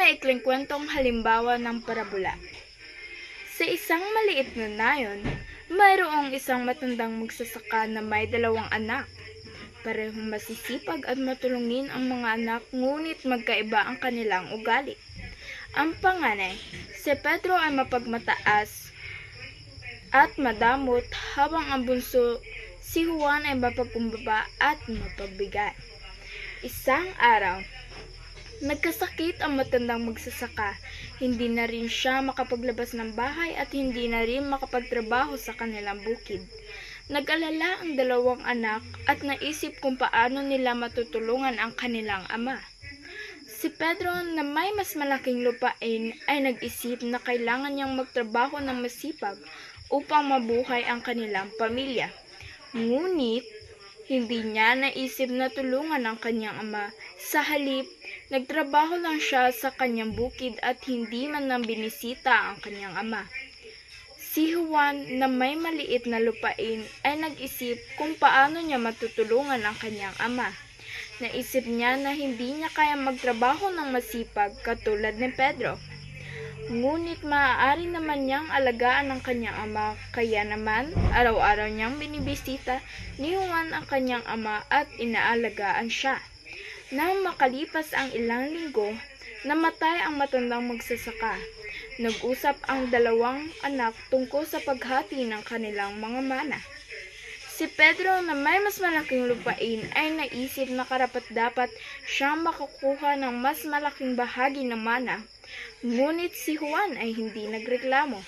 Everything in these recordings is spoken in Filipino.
maikling kwentong halimbawa ng parabola. Sa isang maliit na nayon, mayroong isang matandang magsasaka na may 2 anak. Parehong masisipag at matulungin ang mga anak, ngunit magkaiba ang kanilang ugali. Ang panganay, si Pedro ay mapagmataas at madamot, habang ang bunso, si Juan, ay mapagkumbaba at mapagbigay. Isang araw, nagkasakit ang matandang magsasaka. Hindi na rin siya makapaglabas ng bahay at hindi na rin makapagtrabaho sa kanilang bukid. Nag-alala ang 2 anak at naisip kung paano nila matutulungan ang kanilang ama. Si Pedro, na may mas malaking lupain, ay nag-isip na kailangan niyang magtrabaho ng masipag upang mabuhay ang kanilang pamilya. Ngunit, hindi niya naisip na tulungan ang kanyang ama. Sa halip, nagtrabaho lang siya sa kanyang bukid at hindi man lang binisita ang kanyang ama. Si Juan, na may maliit na lupain, ay nag-isip kung paano niya matutulungan ang kanyang ama. Naisip niya na hindi niya kaya magtrabaho ng masipag katulad ni Pedro. Ngunit maaari naman niyang alagaan ang kanyang ama, kaya naman araw-araw niyang binibisita ni Juan ang kanyang ama at inaalagaan siya. Nang makalipas ang ilang linggo, namatay ang matandang magsasaka. Nag-usap ang 2 anak tungkol sa paghati ng kanilang mga mana. Si Pedro, na may mas malaking lupain, ay naisip na karapat-dapat siyang makakuha ng mas malaking bahagi ng mana. Ngunit si Juan ay hindi nagreklamo.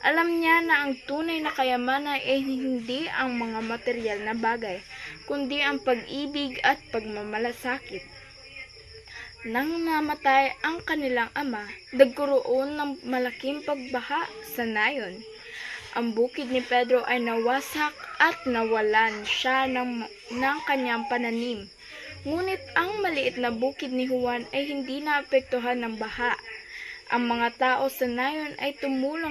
Alam niya na ang tunay na kayamanan ay hindi ang mga material na bagay, kundi ang pag-ibig at pagmamalasakit. Nang namatay ang kanilang ama, nagkaroon ng malaking pagbaha sa nayon. Ang bukid ni Pedro ay nawasak at nawalan siya ng kanyang pananim. Ngunit ang maliit na bukid ni Juan ay hindi naapektuhan ng baha. Ang mga tao sa nayon ay tumulong